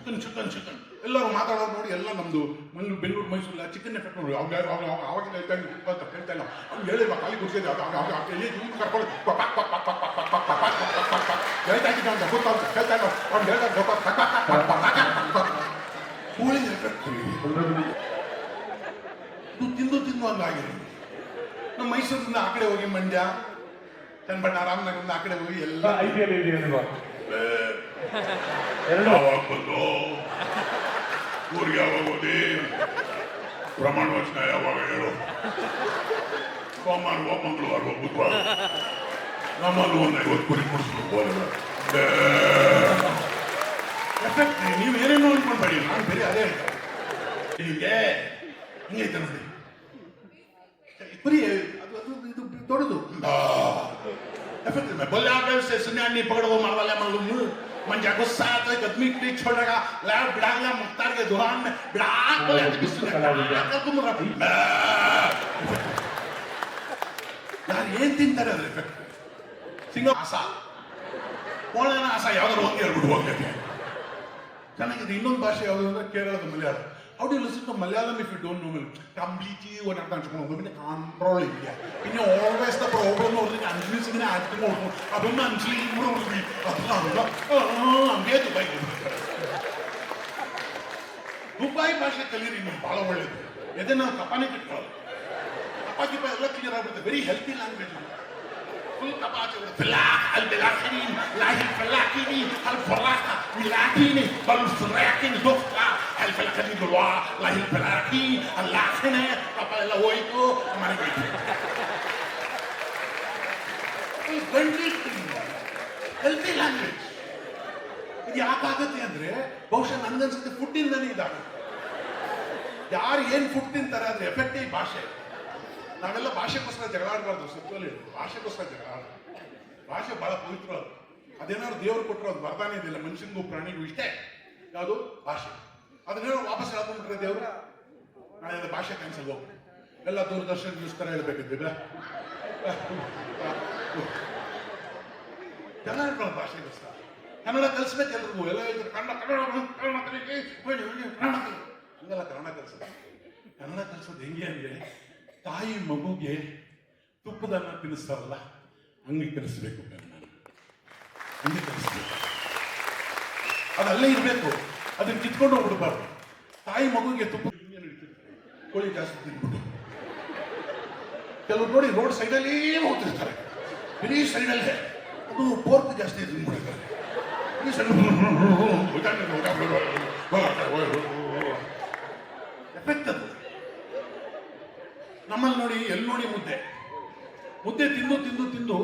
Chicken chicken chicken ಎಲ್ಲರೂ ಮಾತಾಡೋದು ನೋಡಿ ಎಲ್ಲ ನಮ್ಮದು ಬೆಂಗಳೂರು ಮೈಸೂರು ಚಿಕನ್ ಎಫೆಕ್ಟ್ ನೋಡಿ ಅವಾಗ ಹೇಳ್ತಾ ಇಲ್ಲ ಅವ್ನು ಹೇಳಿಲ್ವಾ ಖಾಲಿ ಕುಡಿಸಿದ್ದೆ ಕರ್ಕೊಂಡು ಹೇಳ್ತಾ ಇದ್ದ ಅಂತ ಗೊತ್ತಾಗ್ತದೆ ಹೇಳ್ತಾ ಇಲ್ಲ ಅವ್ನು ಹೇಳ್ತಾ ಕೋಳಿ ಎಫೆಕ್ಟ್ ಇದು ತಿಂದು ಹಂಗಾಗಿದೆ. ನಮ್ಮ ಮೈಸೂರಿಂದ ಆ ಕಡೆ ಹೋಗಿ ಮಂಡ್ಯ ಚನ್ನಪಟ್ಟಣ ರಾಮನಗರದಿಂದ ಆ ಕಡೆ ಹೋಗಿ ಎಲ್ಲ ಯಾವಾಗ ಬಂದು ಊರಿಗೆ ಯಾವಾಗ ಹೋದಿ ಪ್ರಮಾಣ ವಚನ ಯಾವಾಗ ಹೇಳು ಸೋಮವಾರ ಮಂಗಳವಾರ ಬುಧವಾರ ನಮ್ಮಲ್ಲಿ ಒಂದು 50 ಕುರಿ ಕುಡಿಸ್ಬೇಕು ಎಫೆಕ್ಟ್ ನೀವು ಏನೇನೋ ಅನ್ಕೊಂಡ್ಬೇಡಿ ನಾನು ಬೇರೆ ಅದೇ ಹೇಳ್ತಾರೆ ಹೀಗೆ ಹಿಂಗೈತೆ ನೋಡಿ ಬರೀ ಅದು ಇದು ದೊಡ್ಡದು एफेक्ट में बोले आप से सुनिया नहीं पकड़ वो मार वाले मालूम मन जाको साथ है गदमी क्लिक छोड़ेगा लाल बिड़ागला मुख्तार के दुकान में बिड़ाग बोले तो सुनिया कर तुम रहा यार ये तीन तरह के एफेक्ट सिंगल आशा कौन है ना आशा याद रोंगे और बुढ़वा कहते हैं जाने कि दिनों भाषा याद होता है केरला तो Malayalam how do you listen to Malayalam if you don't know Malayalam? Completely what I'm trying to say, control India. You know, always the problem is that I'm using an acting also. I don't know, I'm sleeping more with me. I'm here to buy it. Dubai Basha Kalir in Palawale. Yet now Kapani Kitol. Kapaki by looking around with a very healthy language. Full Kapachi with Falak, Al-Belakini, Lahil Falakini, Al-Falaka, Milatini, Al-Furakin, Dufka. الفلكني دلوا لا الفلاكي اللاخنة أبا لا ويكو ما نقول healthy language ಇದು ಯಾಕಾಗತ್ತೆ ಅಂದ್ರೆ ಬಹುಶಃ ನನಗನ್ಸುತ್ತೆ food ಇಂದನೇ ಇದಾಗ ಯಾರು ಏನು food ತಿಂತಾರೆ ಅದ್ರ effect ಈ ಭಾಷೆ ನಾವೆಲ್ಲ ಭಾಷೆಗೋಸ್ಕರ ಜಗಳ ಆಡಬಾರ್ದು ಸುತ್ತಲ್ಲಿ ಭಾಷೆಗೋಸ್ಕರ ಜಗಳ ಆಡ ಭಾಷೆ ಬಹಳ ಪವಿತ್ರ ಅದೇನಾದ್ರು ದೇವರು ಕೊಟ್ಟರು ಅದು ವರದಾನ ಇದಿಲ್ಲ ಮನುಷ್ಯನಿಗೂ ಪ್ರಾಣಿಗೂ ಇಷ್ಟೇ ಯಾವುದು ಭಾಷೆ ಅದನ್ನೇನೋ ವಾಪಸ್ ಹೇಳ್ಕೊಂಡ್ಬಿಟ್ರೆ ದೇವ್ರು ನಾಳೆ ಭಾಷೆ ಕ್ಯಾನ್ಸಲ್ ಹೋಗ್ಬಿಟ್ಟು ಎಲ್ಲ ದೂರದರ್ಶನ ನ್ಯೂಸ್ ಥರ ಹೇಳ್ಬೇಕಿದ್ದಿಲ್ಲ ಜನ ಹೇಳ್ಕೊಳ್ಳೋ ಭಾಷೆಗೋಸ್ಕರ ಕನ್ನಡ ಕಲಿಸ್ಬೇಕು ಎಲ್ರಿಗೂ ಎಲ್ಲ ಹೇಳ್ತಾರೆ ಕನ್ನಡ ಕಲಿಕೆ ಹಂಗಲ್ಲ ಕನ್ನಡ ಕಲಿಸೋದು ಕನ್ನಡ ಕಲಿಸೋದು ಹೆಂಗೆ ಅಂದರೆ ತಾಯಿ ಮಗುಗೆ ತುಪ್ಪದನ್ನ ತಿನ್ನಿಸ್ತಾರಲ್ಲ ಹಂಗೆ ಕಲಿಸ್ಬೇಕು ಕನ್ನಡ ಹಂಗೆ ಕಲಿಸ್ಬೇಕು ಅದಲ್ಲೇ ಇರಬೇಕು ಅದನ್ನ ಕಿತ್ಕೊಂಡು ಹೋಗ್ಬಿಡ್ಬಾರ್ದು ತಾಯಿ ಮಗುವಿಗೆ ತುಪ್ಪ ಕೋಳಿ ಜಾಸ್ತಿ ತಿನ್ಬಿಟ್ಟು ಕೆಲವ್ರು ನೋಡಿ ರೋಡ್ ಸೈಡಲ್ಲಿ ಹೋಗ್ತಿರ್ತಾರೆ ಬರೀ ಸೈಡಲ್ಲೇ ಅದು ಪೋರ್ಕ್ ಜಾಸ್ತಿ ತಿನ್ಬಿಡ್ತಾರೆ ಎಫೆಕ್ಟ್ ಅದು ನಮ್ಮಲ್ಲಿ ನೋಡಿ ಎಲ್ಲಿ ನೋಡಿ ಮುದ್ದೆ ತಿಂದು ತಿಂದು ತಿಂದು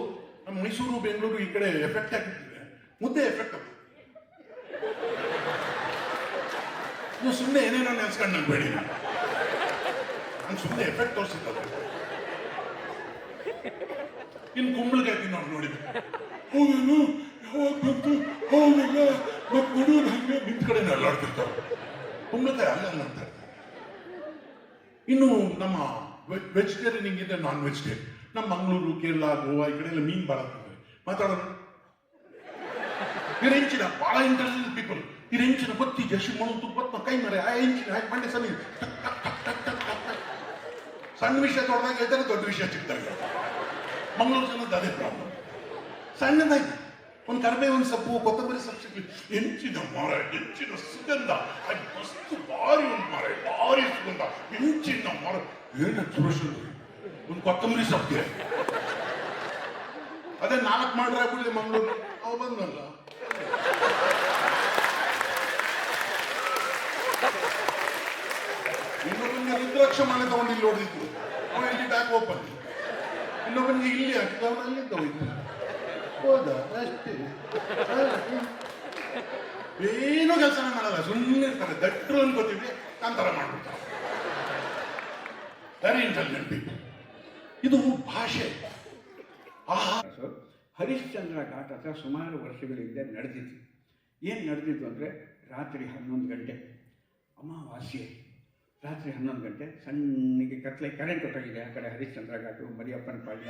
ನಮ್ಮ ಮೈಸೂರು ಬೆಂಗಳೂರು ಈ ಕಡೆ ಎಫೆಕ್ಟ್ ಆಗಿಬಿಟ್ಟಿದೆ ಮುದ್ದೆ ಎಫೆಕ್ಟ್ ಅದು ನೀವು ಸುಮ್ಮನೆ ಏನೇನೋ ನೆನೆಸ್ಕೊಂಡು ನಂಬೇಡಿ ನಾನು ಸುಮ್ಮನೆ ಎಫೆಕ್ಟ್ ತೋರಿಸಿದ್ದೆ ಇನ್ನು ಕುಂಬಳಕಾಯಿ ತಿನ್ನೋರು ನೋಡಿದ್ದೆ ಹೌದೇನು ಯಾವಾಗ ಬಂತು ಹೌದಿಲ್ಲ ಮತ್ತೆ ನೋಡೋದು ಹಂಗೆ ನಿಂತ ಕಡೆನೇ ಅಲ್ಲಾಡ್ತಿರ್ತಾರೆ ಕುಂಬಳಕಾಯಿ ಅಲ್ಲ ಅಂತ ಇರ್ತಾರೆ. ಇನ್ನು ನಮ್ಮ ವೆಜಿಟೇರಿಯನ್ ಹಿಂಗಿದೆ ನಾನ್ ವೆಜಿಟೇರಿಯನ್ ನಮ್ಮ ಮಂಗಳೂರು ಕೇರಳ ಗೋವಾ ಈ ಕಡೆ ಎಲ್ಲ ಮೀನು ಭಾಳ ಮಾತಾಡೋದು ಇರೆಂಚಿನ ಭಾಳ ಇಂಟೆಲಿಜೆಂಟ್ ಪೀಪಲ್ ಇರೆಂಚಿನ ಬತ್ತಿ ಜಶಿ ಮಣು ಬತ್ತ ಕೈ ಮರೆ ಆ ಎಂಚಿನ ಹಾಕಿ ಮಂಡೆ ಸಣ್ಣ ಸಣ್ಣ ವಿಷಯ ತೊಡೆದಾಗ ಹೇಳ್ತಾರೆ ದೊಡ್ಡ ವಿಷಯ ಚಿಕ್ಕದಾಗ ಮಂಗಳೂರು ಜನದ ಅದೇ ಪ್ರಾಬ್ಲಮ್ ಸಣ್ಣದಾಗಿ ಒಂದು ಕರಿಬೇವಿನ ಸೊಪ್ಪು ಕೊತ್ತಂಬರಿ ಸೊಪ್ಪು ಸಿಗ್ಲಿ ಹೆಂಚಿನ ಮರ ಹೆಂಚಿನ ಸುಗಂಧ ಅದು ಮಸ್ತು ಭಾರಿ ಒಂದು ಮರ ಭಾರಿ ಸುಗಂಧ ಹೆಂಚಿನ ಮರ ಏನು ಸುರೇಶ್ ಒಂದು ಕೊತ್ತಂಬರಿ ಸೊಪ್ಪಿಗೆ ಅದೇ 4 ಮಾಡ್ರೆ ಬಿಡ್ಲಿ ಮಂಗಳೂರು ಅವು ಬಂದಲ್ಲ ಇನ್ನೊಬ್ಬನಿಗೆ ರುದ್ರಾಕ್ಷ ಮನೆ ತಗೊಂಡು ಇಲ್ಲಿ ಹೊಡೆದಿತ್ತು ಅವನು ಇಲ್ಲಿ ಬ್ಯಾಕ್ ಓಪನ್ ಇನ್ನೊಬ್ಬನಿಗೆ ಇಲ್ಲಿ ಹಾಕಿದ ಅವನು ಅಲ್ಲಿಂದ ಹೋಯ್ತು ಹೌದಾ ಅಷ್ಟೇ ಏನೂ ಕೆಲಸನೇ ಮಾಡಲ್ಲ ಸುಮ್ಮನೆ ಇರ್ತಾರೆ ದಟ್ಟರು ಅನ್ಕೋತೀವಿ ಕಾಂತಾರ ಮಾಡ್ಬಿಡ್ತಾರೆ ವೆರಿ ಇಂಟೆಲಿಜೆಂಟ್ ಪೀಪಲ್ ಇದು ಭಾಷೆ ಹರಿಶ್ಚಂದ್ರ ಘಾಟ್ ಹತ್ರ ಸುಮಾರು ವರ್ಷಗಳಿಂದ ನಡೆದಿತ್ತು. ಏನು ನಡೆದಿತ್ತು ಅಂದರೆ ರಾತ್ರಿ 11 ಗಂಟೆ ಅಮಾವಾಸ್ಯೆ ರಾತ್ರಿ 11 ಗಂಟೆ ಸಣ್ಣಗೆ ಕತ್ಲೆ ಕರೆಂಟ್ ಹೊಟ್ಟೋಗಿದೆ. ಆ ಕಡೆ ಹರಿಶ್ಚಂದ್ರ ಘಾಟು ಮರಿಯಪ್ಪನ ಪಾಳ್ಯ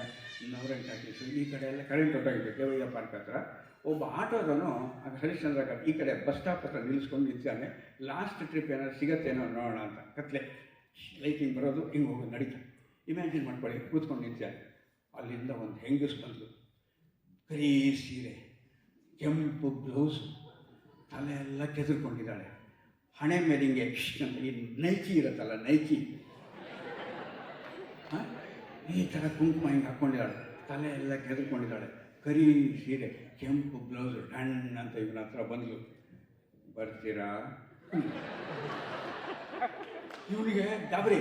ನವರಂಗ ಟಾಕೀಸು ಈ ಕಡೆ ಎಲ್ಲ ಕರೆಂಟ್ ಹೊಟ್ಟೋಗಿದೆ ದೇವಯ್ಯ ಪಾರ್ಕ್ ಹತ್ರ. ಒಬ್ಬ ಆಟೋದನು ಹರಿಶ್ಚಂದ್ರ ಘಾಟ್ ಈ ಕಡೆ ಬಸ್ ಸ್ಟಾಪ್ ಹತ್ರ ನಿಲ್ಲಿಸ್ಕೊಂಡು ನಿಲ್ತಾನೆ. ಲಾಸ್ಟ್ ಟ್ರಿಪ್ ಏನಾದ್ರು ಸಿಗತ್ತೇನೋ ನೋಡೋಣ ಅಂತ. ಕತ್ಲೆ ಲೈಟ್ ಹಿಂಗೆ ಬರೋದು, ಹಿಂಗೆ ಹೋಗೋದು ನಡೀತಾ. ಇಮ್ಯಾಜಿನ್ ಮಾಡ್ಕೊಳ್ಳಿ, ಕೂತ್ಕೊಂಡು ನಿಲ್ತಾನೆ. ಅಲ್ಲಿಂದ ಒಂದು ಹೆಂಗಸ್ ಬಂದು, ಕರೀ ಸೀರೆ, ಕೆಂಪು ಬ್ಲೌಸು, ತಲೆ ಎಲ್ಲ ಕೆದರ್ಕೊಂಡಿದ್ದಾಳೆ. ಹಣೆ ಮೇಲೆ ಹಿಂಗೆ ಅಂತ ಈ ನೈಕಿ ಇರುತ್ತಲ್ಲ, ನೈಕಿ ಈ ಥರ ಕುಂಕುಮ ಹಿಂಗೆ ಹಾಕ್ಕೊಂಡಿದ್ದಾಳೆ, ತಲೆ ಎಲ್ಲ ಕೆದರ್ಕೊಂಡಿದ್ದಾಳೆ, ಕರಿ ಸೀರೆ, ಕೆಂಪು ಬ್ಲೌಸು, ಡಣ್ ಅಂತ ಇವನ ಹತ್ರ ಬಂದ್ಲು. ಬರ್ತೀರಾ? ಇವನಿಗೆ ಗಾಬರಿ.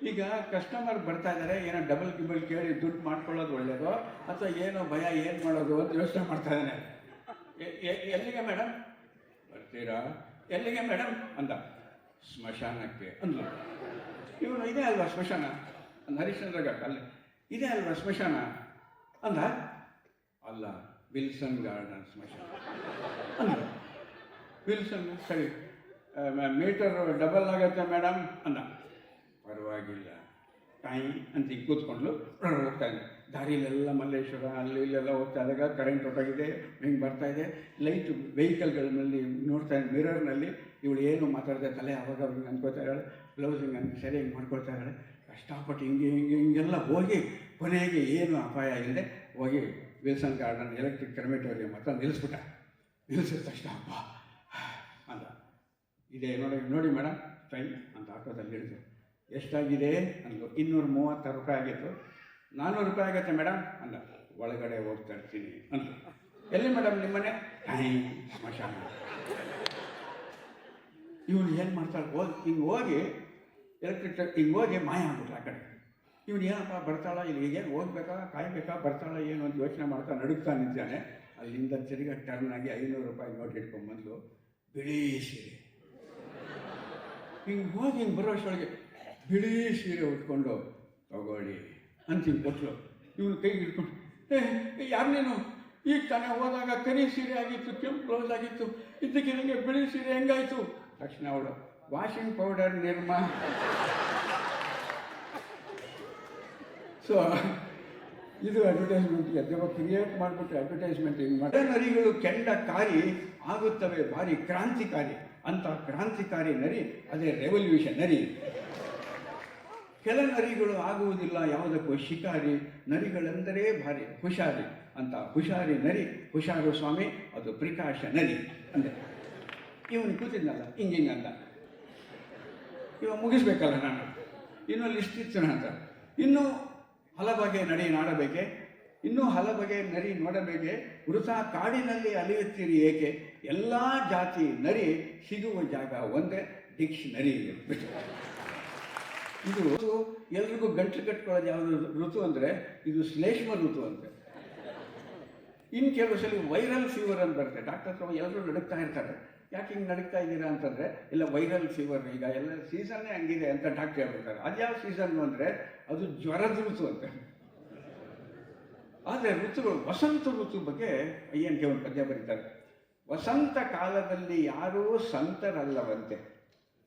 ಈಗ ಕಸ್ಟಮರ್ ಬರ್ತಾ ಇದ್ದಾರೆ, ಏನೋ ಡಬಲ್ ಗಿಬಲ್ ಕೇಳಿ ದುಡ್ಡು ಮಾಡ್ಕೊಳ್ಳೋದು ಒಳ್ಳೆಯದು ಅಥವಾ ಏನೋ ಭಯ, ಏನು ಮಾಡೋದು ಅಂತ ಯೋಚನೆ ಮಾಡ್ತಾ ಇದ್ದಾನೆ. ಎಲ್ಲಿಗೆ ಮೇಡಮ್? ಬರ್ತೀರಾ? ಎಲ್ಲಿಗೆ ಮೇಡಮ್ ಅಂದ. ಸ್ಮಶಾನಕ್ಕೆ ಅಂದ್ಲು. ಇವನು ಇದೇ ಅಲ್ವಾ ಸ್ಮಶಾನ ಅಂದ. ಹರಿಶ್ಚಂದ್ರ ಘಾಟ್ ಅಲ್ಲೇ ಇದೇ ಅಲ್ವಾ ಸ್ಮಶಾನ ಅಂದ. ಅಲ್ಲ, ವಿಲ್ಸನ್ ಗಾರ್ಡನ್ ಸ್ಮಶಾನ ಅಂದ. ವಿಲ್ಸನ್ ಸರಿ, ಮೀಟರ್ ಡಬಲ್ ಆಗುತ್ತೆ ಮೇಡಮ್ ಅಂದ. ಪರವಾಗಿಲ್ಲ, ಟೈಮ್ ಅಂತ ಈಗ ಕೂತ್ಕೊಂಡ್ಲು. ಹೋಗ್ತಾ ಇದೆ ದಾರಿಲೆಲ್ಲ ಮಲ್ಲೇಶ್ವರ ಅಲ್ಲಿ ಇಲ್ಲೆಲ್ಲ ಹೋಗ್ತಾ ಇದ್ದಾಗ ಕರೆಂಟ್ ಹೊರಟಾಗಿದೆ, ಹಿಂಗೆ ಬರ್ತಾ ಇದೆ. ಲೈಟ್ ವೆಹಿಕಲ್ಗಳಲ್ಲಿ ನೋಡ್ತಾ ಇದ್ದ ಮಿರರ್ನಲ್ಲಿ ಇವಳು ಏನು ಮಾತಾಡಿದೆ, ತಲೆ ಅವಾಗ ಅವ್ರಿಗೆ ಅನ್ಕೋತಾ ಇದ್ದಾಳೆ, ಬ್ಲೌಸ್ ಹಿಂಗೆ ಸರಿ ಹಿಂಗೆ ಮಾಡ್ಕೊಳ್ತಾ ಇದ್ದಾಳೆ. ಕಷ್ಟಪಟ್ಟು ಹಿಂಗೆಲ್ಲ ಹೋಗಿ ಕೊನೆಗೆ ಏನು ಅಪಾಯ ಇಲ್ಲದೆ ಹೋಗಿ ವಿಲ್ಸನ್ ಗಾರ್ಡನ್ ಎಲೆಕ್ಟ್ರಿಕ್ ಕ್ರೆಮೇಟೋರಿಯಂ ಹತ್ರ ನಿಲ್ಲಿಸ್ಬಿಟ್ಟ. ನಿಲ್ಲಿಸಿದ ತಕ್ಷಣ ಹಬ್ಬ ಅಂದ. ಇದೆ ನೋಡಿ ಮೇಡಮ್ ಟೈಮ್ ಅಂತ ಆಟೋದಲ್ಲಿ ಹೇಳಿದ್ರು. ಎಷ್ಟಾಗಿದೆ ಅಂದು. 236 ರೂಪಾಯಿ ಆಗಿತ್ತು. 400 ರೂಪಾಯಿ ಆಗುತ್ತೆ ಮೇಡಮ್ ಅಂದ. ಒಳಗಡೆ ಹೋಗ್ತಾ ಇರ್ತೀನಿ ಅಂದು. ಎಲ್ಲಿ ಮೇಡಮ್ ನಿಮ್ಮನೆ? ಸ್ಮಶಾನ. ಇವನು ಏನು ಮಾಡ್ತಾಳೆ, ಹಿಂಗೆ ಹೋಗಿ ಎಲೆಕ್ಟ್ರಿಕ್ ಹಿಂಗೆ ಹೋಗಿ ಮಾಯ ಆಗ್ಬಿಟ್ಲ ಆ ಕಡೆ. ಇವನು ಏನಪ್ಪ ಬರ್ತಾಳ, ಇಲ್ಲಿ ಈಗೇನು ಹೋಗ್ಬೇಕಾ ಕಾಯ್ಬೇಕಾ ಬರ್ತಾಳ ಏನು ಅಂತ ಯೋಚನೆ ಮಾಡ್ತಾ ನಡುಗ್ತಾ ನಿಂತಾನೆ. ಅಲ್ಲಿಂದ ತಿರುಗಿ ಟರ್ನ್ ಆಗಿ 500 ರೂಪಾಯಿ ನೋಟ್ ಇಟ್ಕೊಂಡ್ಬಂದು ಬಿಳಿ ಸೀರೆ ಹಿಂಗೆ ಹೋಗಿ ಹಿಂಗೆ ಬರೋಷ್ಟೊಳಗೆ ಬಿಳಿ ಸೀರೆ ಉಟ್ಕೊಂಡು ತಗೊಳ್ಳಿ ಅಂತ ಹಿಂಗೆ ಕೊಟ್ಟಲು. ಇವನು ಕೈಗೆ ಇಟ್ಕೊಂಡು, ಯಾರು ನೀನು? ಈಗ ತಾನೇ ಹೋದಾಗ ಕರಿ ಸೀರೆ ಆಗಿತ್ತು, ಕೆಂಪು ಬ್ಲೌಸ್ ಆಗಿತ್ತು, ಇದಕ್ಕೆ ನನಗೆ ಬಿಳಿ ಸೀರೆ ಹೆಂಗಾಯಿತು? ತಕ್ಷಣ ಅವಳು ವಾಷಿಂಗ್ ಪೌಡರ್ ನಿರ್ಮಾ. ಸೊ ಇದು ಅಡ್ವರ್ಟೈಸ್ಮೆಂಟ್ಗೆ ಅಥವಾ ಕ್ರಿಯೇಟ್ ಮಾಡಿಬಿಟ್ಟು ಅಡ್ವರ್ಟೈಸ್ಮೆಂಟ್ ಹಿಂಗೆ ಮಾಡಿ. ನರಿಗಳು ಕೆಂಡ ಕಾರಿ ಆಗುತ್ತವೆ ಭಾರಿ ಕ್ರಾಂತಿಕಾರಿ ಅಂತ ಕ್ರಾಂತಿಕಾರಿ ನರಿ ಅದೇ ರೆವಲ್ಯೂಷನ್ ನರಿ. ಕೆಲ ನರಿಗಳು ಆಗುವುದಿಲ್ಲ ಯಾವುದಕ್ಕೂ ಶಿಕಾರಿ, ನರಿಗಳೆಂದರೆ ಭಾರಿ ಹುಷಾರಿ ಅಂತ ಹುಷಾರಿ ನರಿ, ಹುಷಾರು ಸ್ವಾಮಿ, ಅದು ಪ್ರಿಕಾಶ ನರಿ ಅಂದೆ. ಇವನು ಕೂತಿದ್ನಲ್ಲ ಹಿಂಗಿಂಗ ಅಂತ. ಇವಾಗ ಮುಗಿಸ್ಬೇಕಲ್ಲ ನಾನು, ಇನ್ನೂ ಲಿಸ್ಟ್ ಇತ್ತು ನನ್ನ ಹತ್ರ. ಇನ್ನೂ ಹಲಬಗೆ ನಡಿ ನಾಡಬೇಕೆ, ಇನ್ನೂ ಹಲಬಗೆ ನರಿ ನೋಡಬೇಕೆ, ವೃಥಾ ಕಾಡಿನಲ್ಲಿ ಅಲಿಯುತ್ತೀರಿ ಏಕೆ, ಎಲ್ಲ ಜಾತಿ ನರಿ ಸಿಗುವ ಜಾಗ ಒಂದೇ, ಡಿಕ್ಷನರಿ. ಇದು ಎಲ್ರಿಗೂ ಗಂಟಲು ಕಟ್ಕೊಳ್ಳೋದು ಯಾವುದು ಋತು ಅಂದರೆ ಇದು ಶ್ಲೇಷ್ಮ ಋತು ಅಂತೆ. ಇನ್ನು ಕೆಲವು ಸಲ ವೈರಲ್ ಫೀವರ್ ಅಂತ ಬರುತ್ತೆ. ಡಾಕ್ಟರ್ ಹತ್ರ ಎಲ್ಲರೂ ನಡುಕ್ತಾ ಇರ್ತಾರೆ. ಯಾಕೆ ಹಿಂಗೆ ನಡುಕ್ತಾ ಇದ್ದೀರಾ ಅಂತಂದರೆ, ಇಲ್ಲ ವೈರಲ್ ಫೀವರ್, ಈಗ ಎಲ್ಲ ಸೀಸನ್ನೇ ಹಂಗಿದೆ ಅಂತ ಡಾಕ್ಟರ್ ಹೇಳ್ಬಿಡ್ತಾರೆ. ಅದು ಯಾವ ಸೀಸನ್ನು ಅಂದರೆ ಅದು ಜ್ವರದ ಋತು ಅಂತೆ. ಆದರೆ ಋತುಗಳು, ವಸಂತ ಋತು ಬಗ್ಗೆ ಅಯ್ಯನ್ಗೆ ಒಂದು ಪದ್ಯ ಬರೀತಾರೆ. ವಸಂತ ಕಾಲದಲ್ಲಿ ಯಾರೂ ಸಂತರಲ್ಲವಂತೆ,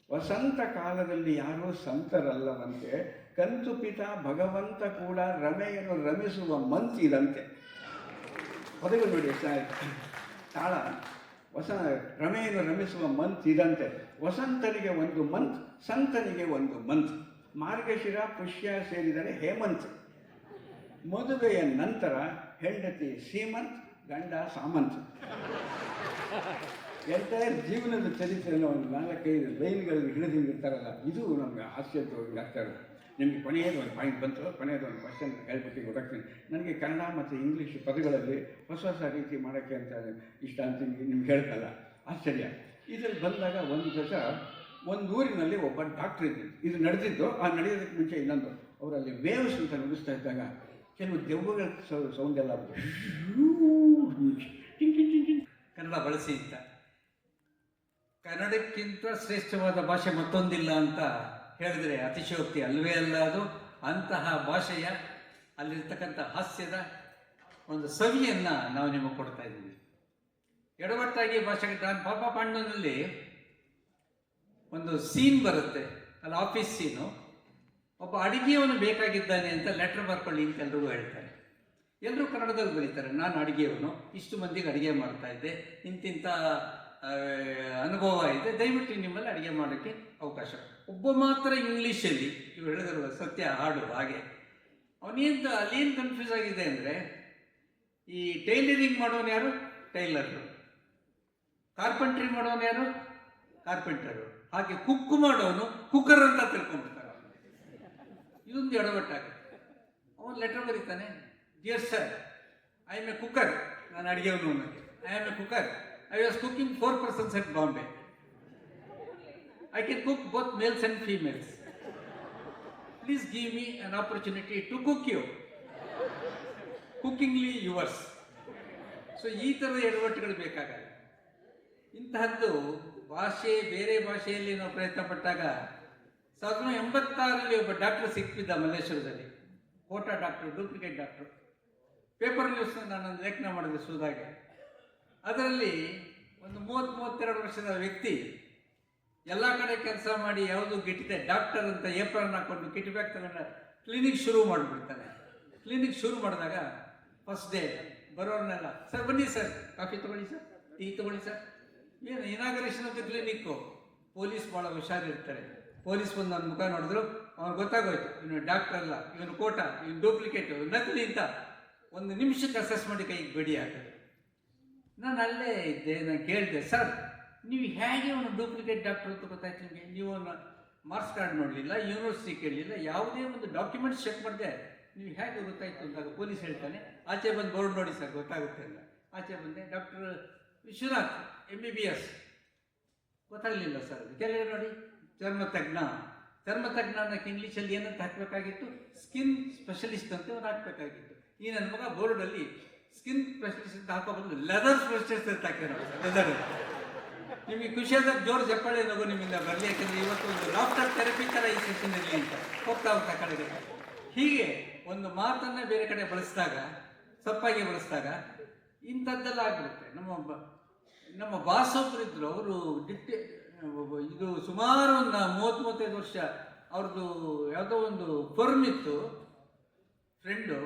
ವಸಂತ ಕಾಲದಲ್ಲಿ ಯಾರೂ ಸಂತರಲ್ಲವಂತೆ, ಕಂತು ಪಿತ ಭಗವಂತ ಕೂಡ ರಮೆಯನ್ನು ರಮಿಸುವ ಮಂತ್ ಇದಂತೆ. ಪದಗಳು ನೋಡಿ ಎಷ್ಟಾಯ್ತು ತಾಳ. ರಮೆಯನ್ನು ರಮಿಸುವ ಮಂತ್ ಇದಂತೆ. ವಸಂತನಿಗೆ ಒಂದು ಮಂತ್, ಸಂತನಿಗೆ ಒಂದು ಮಂತ್. ಮಾರ್ಗಶಿರ ಪುಷ್ಯ ಸೇರಿದರೆ ಹೇಮಂತ್. ಮದುವೆಯ ನಂತರ ಹೆಂಡತಿ ಸೀಮಂತ್, ಗಂಡ ಸಾಮಂತ್. ಎಂಟೈರ್ ಜೀವನದ ಚರಿತ್ರೆಯನ್ನು ಒಂದು 4-5 ಲೈನ್ಗಳಲ್ಲಿ ಹಿಡಿದಿರ್ತಾರಲ್ಲ, ಇದು ನಮಗೆ ಹಾಸ್ಯವಾಗಿ ಆಗ್ತಾ ಇರೋದು. ನಿಮಗೆ ಕೊನೆಯದು ಒಂದು ಪಾಯಿಂಟ್ ಬಂತು, ಕೊನೆಯದು ಒಂದು ಕ್ವಶನ್ ಹೇಳ್ಬಿಟ್ಟು ಗೊತ್ತಾಗ್ತೀನಿ. ನನಗೆ ಕನ್ನಡ ಮತ್ತು ಇಂಗ್ಲೀಷ್ ಪದಗಳಲ್ಲಿ ಹೊಸ ಹೊಸ ರೀತಿ ಮಾಡೋಕ್ಕೆ ಅಂತ ಇಷ್ಟ ಅಂತ ನಿಮ್ಗೆ ಹೇಳ್ತಲ್ಲ, ಆಶ್ಚರ್ಯ. ಇದರಲ್ಲಿ ಬಂದಾಗ ಒಂದು ದಿವಸ ಒಂದು ಊರಿನಲ್ಲಿ ಒಬ್ಬ ಡಾಕ್ಟ್ರ್ ಇದ್ದಿದ್ದು. ಇದು ನಡೆದಿದ್ದು, ಆ ನಡೆಯೋದಕ್ಕೆ ಮುಂಚೆ ಇನ್ನೊಂದು ಅವರಲ್ಲಿ ವೇವ್ಸ್ ಅಂತ ನುಡಿಸ್ತಾ ಇದ್ದಾಗ ಕೆಲವು ದೆವ್ವಗಳ ಸೌಂಡ್ ಎಲ್ಲ ಕನ್ನಡ ಬಳಸಿ ಅಂತ. ಕನ್ನಡಕ್ಕಿಂತ ಶ್ರೇಷ್ಠವಾದ ಭಾಷೆ ಮತ್ತೊಂದಿಲ್ಲ ಅಂತ ಹೇಳಿದ್ರೆ ಅತಿಶಯೋಕ್ತಿ ಅಲ್ಲವೇ ಅಲ್ಲ. ಅದು ಅಂತಹ ಭಾಷೆಯ ಅಲ್ಲಿರ್ತಕ್ಕಂಥ ಹಾಸ್ಯದ ಒಂದು ಸವಿಯನ್ನು ನಾವು ನಿಮಗೆ ಕೊಡ್ತಾ ಇದ್ದೀವಿ. ಎಡವಟ್ಟಾಗಿ ಭಾಷೆಗೆ ಪಾಪ ಪಾಂಡವನಲ್ಲಿ ಒಂದು ಸೀನ್ ಬರುತ್ತೆ, ಅಲ್ಲಿ ಆಫೀಸ್ ಸೀನು. ಒಬ್ಬ ಅಡಿಗೆಯವನು ಬೇಕಾಗಿದ್ದಾನೆ ಅಂತ ಲೆಟ್ರ್ ಬರ್ಕೊಳ್ಳಿ ಅಂತ ಎಲ್ರಿಗೂ ಹೇಳ್ತಾರೆ. ಎಲ್ಲರೂ ಕನ್ನಡದಲ್ಲಿ ಬರೀತಾರೆ. ನಾನು ಅಡುಗೆಯವನು, ಇಷ್ಟು ಮಂದಿಗೆ ಅಡುಗೆ ಮಾಡ್ತಾ ಇದ್ದೆ, ಇಂತಿಂಥ ಅನುಭವ ಇದೆ, ದಯವಿಟ್ಟು ನಿಮ್ಮಲ್ಲಿ ಅಡುಗೆ ಮಾಡೋಕ್ಕೆ ಅವಕಾಶ. ಒಬ್ಬ ಮಾತ್ರ ಇಂಗ್ಲೀಷಲ್ಲಿ ಇವು ಹೇಳಿದ್ರಲ್ಲ ಸತ್ಯ ಹಾಡು ಹಾಗೆ. ಅವನೇನು ಅಲ್ಲೇನು ಕನ್ಫ್ಯೂಸ್ ಆಗಿದೆ ಅಂದರೆ, ಈ ಟೈಲರಿಂಗ್ ಮಾಡೋನು ಯಾರು? ಟೈಲರು. ಕಾರ್ಪೆಂಟ್ರಿ ಮಾಡೋನು ಯಾರು? ಕಾರ್ಪೆಂಟರು. ಹಾಗೆ ಕುಕ್ ಮಾಡೋನು ಕುಕ್ಕರ್ ಅಂತ ತಿಳ್ಕೊಂಡ್ಬಿಡ್ತಾರೆ. ಇದೊಂದು ಎಡವಟ್ಟಾಗುತ್ತೆ. ಅವನು ಲೆಟರ್ ಬರೀತಾನೆ, dear sir, I am a cooker. ನಾನು ಅಡುಗೆಯವನು ಅನ್ನೋಕ್ಕೆ, I am a cooker. I was cooking 4 persons at Bombay. I can cook both males and females. Please give me an opportunity to cook you. Cookingly yours. So ಈ ಥರದ ಎಡವಟ್ಟುಗಳು ಬೇಕಾಗಲ್ಲ. ಇಂತಹದ್ದು ಭಾಷೆ, ಬೇರೆ ಭಾಷೆಯಲ್ಲಿ ನಾವು ಪ್ರಯತ್ನ ಪಟ್ಟಾಗ 1986ರಲ್ಲಿ ಒಬ್ಬ ಡಾಕ್ಟರ್ ಸಿಕ್ಕಿದ್ದ ಮಲ್ಲೇಶ್ವರದಲ್ಲಿ, quota doctor, duplicate doctor. Paper news ನಾನೊಂದು ಲೇಖನ ಮಾಡಿದೆ ಸುಧಾಗೆ. ಅದರಲ್ಲಿ ಒಂದು 30-32 ವರ್ಷದ ವ್ಯಕ್ತಿ ಎಲ್ಲ ಕಡೆ ಕೆಲಸ ಮಾಡಿ ಯಾವುದು ಗಿಟ್ಟಿದೆ ಡಾಕ್ಟರ್ ಅಂತ ಏಪ್ರನ್ ಹಾಕೊಂಡು ಕಿಟ್ ಬ್ಯಾಗ್ ತಗೊಂಡ ಕ್ಲಿನಿಕ್ ಶುರು ಮಾಡಿಬಿಡ್ತಾನೆ. ಕ್ಲಿನಿಕ್ ಶುರು ಮಾಡಿದಾಗ ಫಸ್ಟ್ ಡೇ ಬರೋರ್ನೆಲ್ಲ, ಸರ್ ಬನ್ನಿ ಸರ್, ಕಾಫಿ ತೊಗೊಳ್ಳಿ ಸರ್, ಟೀ ತೊಗೊಳ್ಳಿ ಸರ್. ಏನು ಇನಾಗರೇಷನ್ ಅಂತ ಕ್ಲಿನಿಕ್ಕು. ಪೊಲೀಸ್ ಭಾಳ ಹುಷಾರಿರ್ತಾರೆ. ಪೊಲೀಸ್ ಬಂದು ನನ್ನ ಮುಖ ನೋಡಿದ್ರು, ಅವ್ನು ಗೊತ್ತಾಗೋಯ್ತು ಇವನು ಡಾಕ್ಟರ್ ಅಲ್ಲ, ಇವನು ಕೋಟಾ, ಇವನು ಡೂಪ್ಲಿಕೇಟು, ನಕಲಿ ಅಂತ 1 ನಿಮಿಷಕ್ಕೆ ಅಸೆಸ್ ಮಾಡಿ ಕೈಗೆ ಗಡಿ ಹಾಕಿದೆ. ನಾನು ಅಲ್ಲೇ ಇದ್ದೆ. ನಾನು ಕೇಳಿದೆ, ಸರ್ ನೀವು ಹೇಗೆ ಅವನು ಡೂಪ್ಲಿಕೇಟ್ ಡಾಕ್ಟರ್ ಅಂತ ಗೊತ್ತಾಯ್ತು ನಿಮಗೆ? ನೀವು ಅವನ ಮಾರ್ಕ್ಸ್ ಕಾರ್ಡ್ ನೋಡಲಿಲ್ಲ, ಯೂನಿವರ್ಸಿಟಿ ಕೇಳಲಿಲ್ಲ, ಯಾವುದೇ ಒಂದು ಡಾಕ್ಯುಮೆಂಟ್ಸ್ ಚೆಕ್ ಮಾಡಿದೆ, ನೀವು ಹೇಗೆ ಗೊತ್ತಾಯ್ತು ಅಂದಾಗ ಪೊಲೀಸ್ ಹೇಳ್ತಾನೆ, ಆಚೆ ಬಂದು ಬೋರ್ಡ್ ನೋಡಿ ಸರ್ ಗೊತ್ತಾಗುತ್ತೆ ಅಂತ. ಆಚೆ ಬಂದೆ, ಡಾಕ್ಟರ್ ವಿಶ್ವನಾಥ್ MBBS. ಗೊತ್ತಾಗಲಿಲ್ಲ ಸರ್. ಕೆಲವರು ನೋಡಿ ಚರ್ಮತಜ್ಞ. ಚರ್ಮತಜ್ಞ ಅನ್ನೋಕ್ಕೆ ಇಂಗ್ಲೀಷಲ್ಲಿ ಏನಂತ ಹಾಕಬೇಕಾಗಿತ್ತು? ಸ್ಕಿನ್ ಸ್ಪೆಷಲಿಸ್ಟ್ ಅಂತ ಅವ್ರು ಹಾಕಬೇಕಾಗಿತ್ತು. ಈ ನನ್ನ ಮಗ ಬೋರ್ಡಲ್ಲಿ ಸ್ಕಿನ್ ಸ್ಪೆಷಲಿಸ್ಟ್ ಅಂತ ಹಾಕೋ ಬದಲು ಲೆದರ್ ಸ್ಪೆಷಲಿಸ್ಟ್ ಅಂತ ಹಾಕಿರೋ ಲೆದರ್. ನಿಮಗೆ ಖುಷಿಯಾದಾಗ ಜೋರು ಚಪ್ಪಾಳೆ ನಗು ನಿಮ್ಮಿಂದ ಬರಲಿ, ಯಾಕೆಂದರೆ ಇವತ್ತು ಒಂದು ಲಾಫ್ಟರ್ ಥೆರಪಿ ಥರ ಈ ಸೆಷನ್ ಇರಲಿ ಅಂತ ಹೋಗ್ತಾ ಕಡೆಗೆ. ಹೀಗೆ ಒಂದು ಮಾತನ್ನು ಬೇರೆ ಕಡೆ ಬಳಸಿದಾಗ, ತಪ್ಪಾಗಿ ಬಳಸಿದಾಗ ಇಂಥದ್ದೆಲ್ಲ ಆಗಿರುತ್ತೆ. ನಮ್ಮ ಬಾಸ್ ಒಬ್ಬರು ಇದ್ದರು, ಅವರು ಇದು ಸುಮಾರು ಒಂದು 30-35 ವರ್ಷ ಅವ್ರದ್ದು ಯಾವುದೋ ಒಂದು ಫರ್ಮ್ ಇತ್ತು, ಫ್ರೆಂಡು.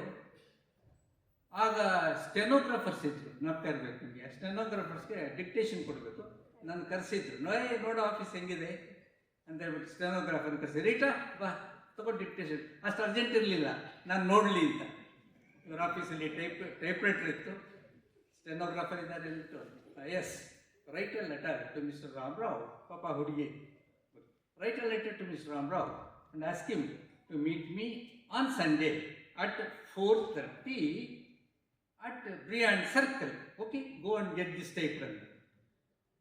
ಆಗ ಸ್ಟೆನೋಗ್ರಾಫರ್ಸ್ ಇದ್ರು, ನೋಡ್ತಾ ಇರಬೇಕು ನಿಮಗೆ. ಸ್ಟೆನೋಗ್ರಾಫರ್ಸ್ಗೆ ಡಿಕ್ಟೇಷನ್ ಕೊಡಬೇಕು. ನಾನು ಕರೆಸಿದ್ರು, ನೋಡೋ ಆಫೀಸ್ ಹೆಂಗಿದೆ ಅಂತ ಹೇಳ್ಬಿಟ್ಟು ಸ್ಟೆನೋಗ್ರಾಫರ್ ಕರೆಸಿ, ರೀಟಾ ಬಾ ತಗೊಂಡು ಡಿಕ್ಟೇಷನ್. ಅಷ್ಟು ಅರ್ಜೆಂಟ್ ಇರಲಿಲ್ಲ ನಾನು ನೋಡಲಿ ಅಂತ. ಇವ್ರ ಆಫೀಸಲ್ಲಿ ಟೈಪ್ರೈಟರ್ ಇತ್ತು, ಸ್ಟೆನೋಗ್ರಾಫರ್ ಇದ್ದಾರೆ ಅಂದ್ಬಿಟ್ಟು, yes write a letter to mister Ramarao. ಪಾಪ ಹುಡುಗಿ, write a letter to mister Ramarao and ask him to meet me on Sunday at 4:30 at Briand circle. Okay, go and get this typewriter.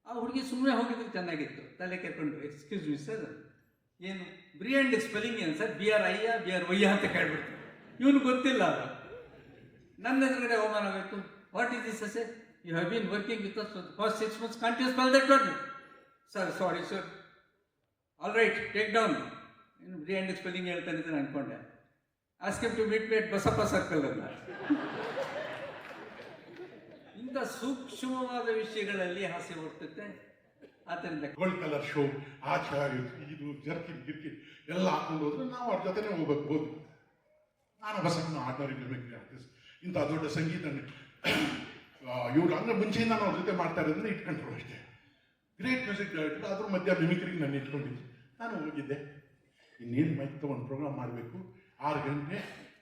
ಆ ಹುಡುಗಿ ಸುಮ್ಮನೆ ಹೋಗಿದ್ದು ಚೆನ್ನಾಗಿತ್ತು, ತಲೆ ಕೆರ್ಕೊಂಡು, ಎಕ್ಸ್ಕ್ಯೂಸ್ ಮಿ ಸರ್, ಏನು ಬ್ರಿಯಾಂಡ್ spelling ಏನು ಸರ್, BRI BRY ಅಂತ ಕೇಳ್ಬಿಡ್ತು. ಇವನು ಗೊತ್ತಿಲ್ಲ. ಅದು ನನ್ನ ಎದುರುಗಡೆ ಅವಮಾನ ಆಗೋಯ್ತು. What is this sir, you have been working with us for past 6 months, can't you spell that word? Sir sorry sir, all right take down. ಇನ್ನು ಬ್ರಿಯಾಂಡ್ ಸ್ಪೆಲ್ಲಿಂಗ್ ಹೇಳ್ತಾನೆ ಅಂತ ಅನ್ಕೊಂಡೆ. Ask him to meet me at Basappa circle ಅಲ್ಲ. ಇಂಥ ಸೂಕ್ಷ್ಮವಾದ ವಿಷಯಗಳಲ್ಲಿ ಹಾಸ್ಯ ಹುಟ್ಟುತ್ತೆ. ಆದ್ದರಿಂದ ಗೋಲ್ಡ್ ಕಲರ್ ಶೋ, ಆಚಾರ್ಯ, ಇದು ಜರ್ಕಿನ್ ಗಿರ್ಕಿನ್ ಎಲ್ಲ ಹಾಕೊಂಡು ಹೋದ್ರೆ ನಾವು ಅವ್ರ ಜೊತೆನೇ ಹೋಗ್ಬೋದು. ನಾನು ಬಸವನ ಆರ್ಡಿನರಿ ಮಿಮಿಕ್ರಿ ಆರ್ಟಿಸ್ಟ್. ಇಂಥ ದೊಡ್ಡ ಸಂಗೀತ ಇವ್ರು ಅಂದರೆ ಮುಂಚೆಯಿಂದ ನಾನು ಅವ್ರ ಜೊತೆ ಮಾಡ್ತಾ ಇರೋದನ್ನ ಇಟ್ಕೊಂಡ್ರು ಅಷ್ಟೇ. ಗ್ರೇಟ್ ಮ್ಯೂಸಿಕ್ ಡೈರೆಕ್ಟರ್, ಅದ್ರ ಮಧ್ಯ ಮಿಮಿಕ್ರಿಗೆ ನಾನು ಇಟ್ಕೊಂಡಿದ್ದೆ. ನಾನು ಹೋಗಿದ್ದೆ, ಇನ್ನೇನು ಮೈಕ್ ತೊಗೊಂಡು ಪ್ರೋಗ್ರಾಮ್ ಮಾಡಬೇಕು. 6 ಗಂಟೆ,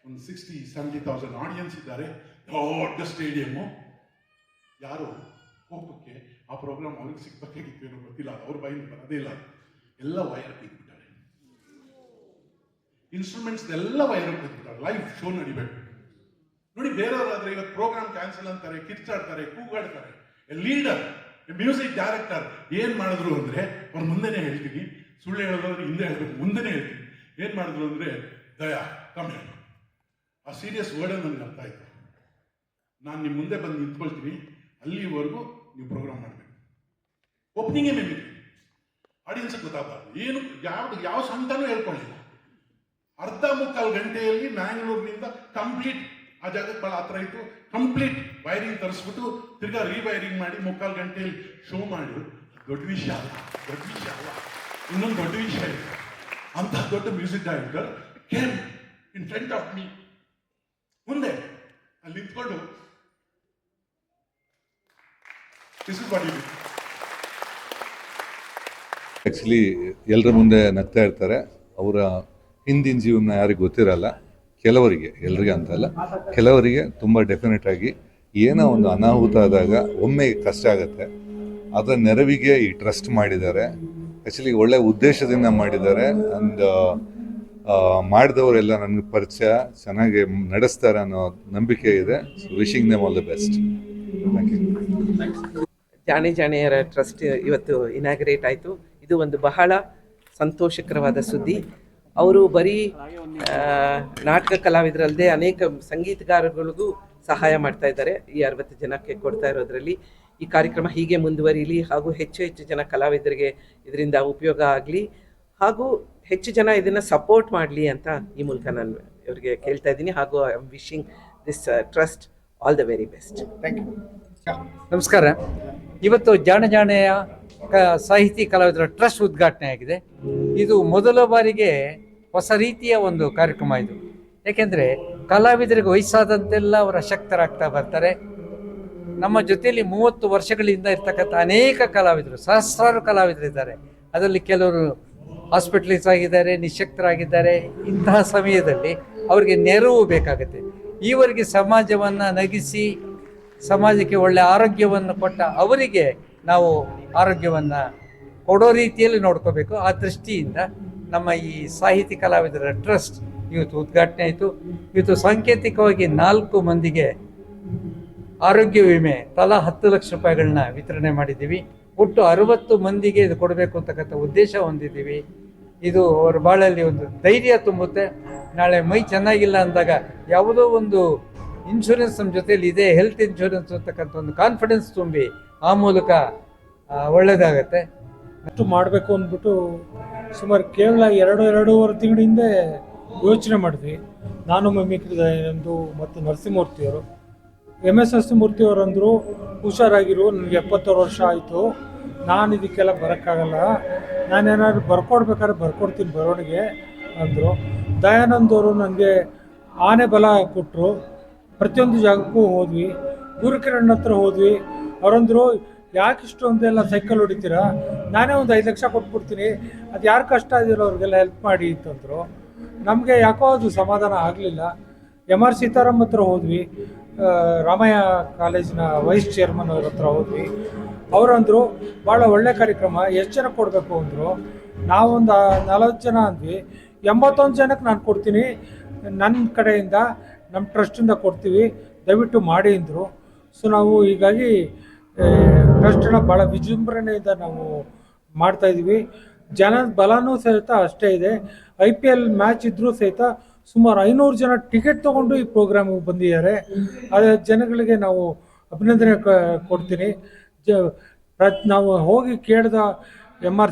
ಒಂದು 60-70,000 ಆಡಿಯನ್ಸ್ ಇದ್ದಾರೆ, ದೊಡ್ಡ ಸ್ಟೇಡಿಯಮ್ಮು. ಯಾರು ಹೋಗಕ್ಕೆ ಆ ಪ್ರೋಗ್ರಾಮ್ ಅವ್ರಿಗೆ ಸಿಗ್ಬೇಕಾಗಿತ್ತು ಏನೋ ಗೊತ್ತಿಲ್ಲ, ಅವ್ರ ಬಾಯಿಂದ ಬರೋದೇ ಇಲ್ಲ. ಎಲ್ಲ ವೈರ್ ಬಿಟ್ಬಿಟ್ಟಾರೆ, ಇನ್ಸ್ಟ್ರೂಮೆಂಟ್ಸ್ ಎಲ್ಲ ವೈರ್ ಬಿಟ್ಬಿಟ್ಟಾರೆ. ಲೈವ್ ಶೋ ನಡಿಬೇಕು ನೋಡಿ. ಬೇರೆಯವರಾದ್ರೆ ಇವತ್ತು ಪ್ರೋಗ್ರಾಮ್ ಕ್ಯಾನ್ಸಲ್ ಅಂತಾರೆ, ಕಿರ್ಚಾಡ್ತಾರೆ, ಕೂಗಾಡ್ತಾರೆ. ಲೀಡರ್, ಮ್ಯೂಸಿಕ್ ಡೈರೆಕ್ಟರ್ ಏನು ಮಾಡಿದ್ರು ಅಂದರೆ, ಅವ್ರ ಮುಂದೆನೇ ಹೇಳ್ತೀನಿ, ಸುಳ್ಳು ಹೇಳೋದ್ರೆ ಹಿಂದೆ ಹೇಳ್ಬೇಕು, ಮುಂದೆನೇ ಹೇಳ್ತೀನಿ. ಏನು ಮಾಡಿದ್ರು ಅಂದರೆ, ದಯಾ ಕಮ್ಮಿ ಆ ಸೀರಿಯಸ್ ವರ್ಡ್ ನನಗೆ ಅರ್ಥ ಆಯ್ತು. ನಾನು ನಿಮ್ಮ ಮುಂದೆ ಬಂದು ನಿಂತ್ಕೊಳ್ತೀನಿ, ಅಲ್ಲಿವರೆಗೂ ನೀವು ಪ್ರೋಗ್ರಾಮ್ ಮಾಡಬೇಕು. ಓಪನಿಂಗೇ ಮಿಮಿಕ್ರಿ, ಆಡಿಯನ್ಸ್ಗೆ ಗೊತ್ತಾಗಬಾರ್ದು. ಏನು ಯಾವ ಸಂತನೂ ಹೇಳ್ಕೊಳ್ಳಿಲ್ಲ. 1/4 ಗಂಟೆಯಲ್ಲಿ ಮ್ಯಾಂಗ್ಳೂರಿನಿಂದ ಕಂಪ್ಲೀಟ್, ಆ ಜಾಗಕ್ಕೆ ಭಾಳ ಹತ್ರ ಇತ್ತು, ಕಂಪ್ಲೀಟ್ ವೈರಿಂಗ್ ತರಿಸ್ಬಿಟ್ಟು ತಿರ್ಗಾ ರೀವೈರಿಂಗ್ ಮಾಡಿ 3/4 ಗಂಟೆಯಲ್ಲಿ ಶೋ ಮಾಡಿ. ದೊಡ್ಡ ವಿಷಯ ಅಲ್ಲ, ದೊಡ್ಡ ವಿಷಯ ಅಲ್ಲ, ಇನ್ನೊಂದು ದೊಡ್ಡ ವಿಷಯ ಇದೆ. ಅಂತ ದೊಡ್ಡ music director came in front of me. ಮುಂದೆ ಅಲ್ಲಿ ನಿಂತ್ಕೊಂಡು ಟಿಶ್ಯೂ ಮಾಡಿದ್ವಿ. ಆ್ಯಕ್ಚುಲಿ ಎಲ್ಲರ ಮುಂದೆ ನಗ್ತಾ ಇರ್ತಾರೆ. ಅವರ ಹಿಂದಿನ ಜೀವನ ಯಾರಿಗೆ ಗೊತ್ತಿರಲ್ಲ. ಕೆಲವರಿಗೆ, ಎಲ್ರಿಗೆ ಅಂತಲ್ಲ, ಕೆಲವರಿಗೆ ತುಂಬ ಡೆಫಿನೆಟ್ ಆಗಿ ಏನೋ ಒಂದು ಅನಾಹುತ ಆದಾಗ ಒಮ್ಮೆ ಕಷ್ಟ ಆಗುತ್ತೆ. ಅದರ ನೆರವಿಗೆ ಈ ಟ್ರಸ್ಟ್ ಮಾಡಿದ್ದಾರೆ. ಆ್ಯಕ್ಚುಲಿ ಒಳ್ಳೆ ಉದ್ದೇಶದಿಂದ ಮಾಡಿದ್ದಾರೆ. ಆ್ಯಂಡ್ ಮಾಡಿದವರೆಲ್ಲ ನನಗೆ ಪರಿಚಯ, ಚೆನ್ನಾಗಿ ನಡೆಸ್ತಾರೆ ಅನ್ನೋ ನಂಬಿಕೆ ಇದೆ. So wishing them all the best. Thank you. ಜಾಣೆಯರ ಟ್ರಸ್ಟ್ ಇವತ್ತು ಇನಾಗ್ರೇಟ್ ಆಯಿತು. ಇದು ಒಂದು ಬಹಳ ಸಂತೋಷಕರವಾದ ಸುದ್ದಿ. ಅವರು ಬರೀ ನಾಟಕ ಕಲಾವಿದರಲ್ಲದೆ ಅನೇಕ ಸಂಗೀತಗಾರಗಳಿಗೂ ಸಹಾಯ ಮಾಡ್ತಾ ಇದ್ದಾರೆ. ಈ 60 ಜನಕ್ಕೆ ಕೊಡ್ತಾ ಇರೋದ್ರಲ್ಲಿ ಈ ಕಾರ್ಯಕ್ರಮ ಹೀಗೆ ಮುಂದುವರಿಲಿ, ಹಾಗೂ ಹೆಚ್ಚು ಜನ ಕಲಾವಿದರಿಗೆ ಇದರಿಂದ ಉಪಯೋಗ ಆಗಲಿ, ಹಾಗೂ ಹೆಚ್ಚು ಜನ ಇದನ್ನು ಸಪೋರ್ಟ್ ಮಾಡಲಿ ಅಂತ ಈ ಮೂಲಕ ನಾನು ಇವರಿಗೆ ಕೇಳ್ತಾ ಇದ್ದೀನಿ. ಹಾಗೂ I am wishing this trust all the very best. Thank you. ನಮಸ್ಕಾರ. ಇವತ್ತು ಜಾಣೆಯ ಸಾಹಿತಿ ಕಲಾವಿದರ ಟ್ರಸ್ಟ್ ಉದ್ಘಾಟನೆ ಆಗಿದೆ. ಇದು ಮೊದಲ ಬಾರಿಗೆ ಹೊಸ ರೀತಿಯ ಒಂದು ಕಾರ್ಯಕ್ರಮ ಇದು. ಏಕೆಂದರೆ ಕಲಾವಿದರಿಗೆ ವಯಸ್ಸಾದಂತೆಲ್ಲ ಅವರ ಶಕ್ತರಾಗ್ತಾ ಬರ್ತಾರೆ. ನಮ್ಮ ಜೊತೆಯಲ್ಲಿ 30 ವರ್ಷಗಳಿಂದ ಇರ್ತಕ್ಕಂಥ ಅನೇಕ ಕಲಾವಿದರು, ಸಹಸ್ರಾರು ಕಲಾವಿದರಿದ್ದಾರೆ. ಅದರಲ್ಲಿ ಕೆಲವರು ಹಾಸ್ಪಿಟಲೈಸ್ ಆಗಿದ್ದಾರೆ, ನಿಶಕ್ತರಾಗಿದ್ದಾರೆ. ಇಂತಹ ಸಮಯದಲ್ಲಿ ಅವರಿಗೆ ನೆರವು ಬೇಕಾಗುತ್ತೆ. ಈವರೆಗೆ ಸಮಾಜವನ್ನು ನಗಿಸಿ ಸಮಾಜಕ್ಕೆ ಒಳ್ಳೆಯ ಆರೋಗ್ಯವನ್ನು ಕೊಟ್ಟ ಅವರಿಗೆ ನಾವು ಆರೋಗ್ಯವನ್ನು ಕೊಡೋ ರೀತಿಯಲ್ಲಿ ನೋಡ್ಕೋಬೇಕು. ಆ ದೃಷ್ಟಿಯಿಂದ ನಮ್ಮ ಈ ಸಾಹಿತಿ ಕಲಾವಿದರ ಟ್ರಸ್ಟ್ ಇವತ್ತು ಉದ್ಘಾಟನೆ ಆಯಿತು. ಇವತ್ತು ಸಾಂಕೇತಿಕವಾಗಿ 4 ಮಂದಿಗೆ ಆರೋಗ್ಯ ವಿಮೆ ತಲಾ 10 ಲಕ್ಷ ರೂಪಾಯಿಗಳನ್ನ ವಿತರಣೆ ಮಾಡಿದ್ದೀವಿ. ಒಟ್ಟು 60 ಮಂದಿಗೆ ಇದು ಕೊಡಬೇಕು ಅಂತಕ್ಕಂಥ ಉದ್ದೇಶ ಹೊಂದಿದ್ದೀವಿ. ಇದು ಅವರ ಬಾಳಲ್ಲಿ ಒಂದು ಧೈರ್ಯ ತುಂಬುತ್ತೆ. ನಾಳೆ ಮೈ ಚೆನ್ನಾಗಿಲ್ಲ ಅಂದಾಗ ಯಾವುದೋ ಒಂದು ಇನ್ಶೂರೆನ್ಸ್ ನಮ್ಮ ಜೊತೆಯಲ್ಲಿ ಇದೆ, ಹೆಲ್ತ್ ಇನ್ಶೂರೆನ್ಸ್ ಅಂತಕ್ಕಂಥ ಒಂದು ಕಾನ್ಫಿಡೆನ್ಸ್ ತುಂಬಿ ಆ ಮೂಲಕ ಒಳ್ಳೆಯದಾಗತ್ತೆ. ಅಷ್ಟು ಮಾಡಬೇಕು ಅಂದ್ಬಿಟ್ಟು ಸುಮಾರು ಕೇವಲ 2-2.5 ತಿಂಗಳ ಹಿಂದೆ ಯೋಚನೆ ಮಾಡಿದ್ವಿ. ನಾನು ಮಿಮಿಕ್ರಿ ಎಂದು ಮತ್ತು ನರಸಿಂಹಮೂರ್ತಿಯವರು. MS ನರಸಿಂಹಮೂರ್ತಿಯವರು ಅಂದರು, ಹುಷಾರಾಗಿರು, ನನಗೆ 76 ವರ್ಷ ಆಯಿತು, ನಾನು ಇದಕ್ಕೆಲ್ಲ ಬರೋಕ್ಕಾಗಲ್ಲ, ನಾನೇನಾದ್ರು ಬರ್ಕೊಡ್ಬೇಕಾದ್ರೆ ಬರ್ಕೊಡ್ತೀನಿ ಬರೋಣಿಗೆ ಅಂದರು. ದಯಾನಂದ್ ಅವರು ನನಗೆ ಆನೆ ಬಲ ಕೊಟ್ಟರು. ಪ್ರತಿಯೊಂದು ಜಾಗಕ್ಕೂ ಹೋದ್ವಿ. ಗುರುಕಿರಣ್ ಹತ್ರ ಹೋದ್ವಿ. ಅವರಂದರು, ಯಾಕೆ ಇಷ್ಟೊಂದೆಲ್ಲ ಸೈಕಲ್ ಹೊಡಿತೀರಾ, ನಾನೇ ಒಂದು 5 ಲಕ್ಷ ಕೊಟ್ಬಿಡ್ತೀನಿ, ಅದು ಯಾರು ಕಷ್ಟ ಇದ್ದೀರೋ ಅವ್ರಿಗೆಲ್ಲ ಹೆಲ್ಪ್ ಮಾಡಿ ಅಂತಂದರು. ನಮಗೆ ಯಾಕೋ ಅದು ಸಮಾಧಾನ ಆಗಲಿಲ್ಲ. MR ಸೀತಾರಾಮ್ ಹತ್ರ ಹೋದ್ವಿ. ರಾಮಯ್ಯ ಕಾಲೇಜಿನ ವೈಸ್ ಚೇರ್ಮನ್ ಅವ್ರ ಹತ್ರ ಹೋದ್ವಿ. ಅವರಂದರು, ಭಾಳ ಒಳ್ಳೆ ಕಾರ್ಯಕ್ರಮ, ಎಷ್ಟು ಜನ ಕೊಡಬೇಕು ಅಂದರು. ನಾವೊಂದು 40 ಜನ ಅಂದ್ವಿ. 81 ಜನಕ್ಕೆ ನಾನು ಕೊಡ್ತೀನಿ, ನನ್ನ ಕಡೆಯಿಂದ ನಮ್ಮ ಟ್ರಸ್ಟಿಂದ ಕೊಡ್ತೀವಿ, ದಯವಿಟ್ಟು ಮಾಡಿ ಅಂದರು. ಸೊ ನಾವು ಹೀಗಾಗಿ ಟ್ರಸ್ಟನ್ನ ಭಾಳ ವಿಜೃಂಭಣೆಯಿಂದ ನಾವು ಮಾಡ್ತಾಯಿದ್ದೀವಿ. ಜನದ ಬಲನೂ ಸಹಿತ ಅಷ್ಟೇ ಇದೆ. IPL ಮ್ಯಾಚ್ ಇದ್ದರೂ ಸಹಿತ ಸುಮಾರು 500 ಜನ ಟಿಕೆಟ್ ತೊಗೊಂಡು ಈ ಪ್ರೋಗ್ರಾಮಿಗೆ ಬಂದಿದ್ದಾರೆ. ಅದೇ ಜನಗಳಿಗೆ ನಾವು ಅಭಿನಂದನೆ ಕೊಡ್ತೀನಿ. ನಾವು ಹೋಗಿ ಕೇಳಿದ MR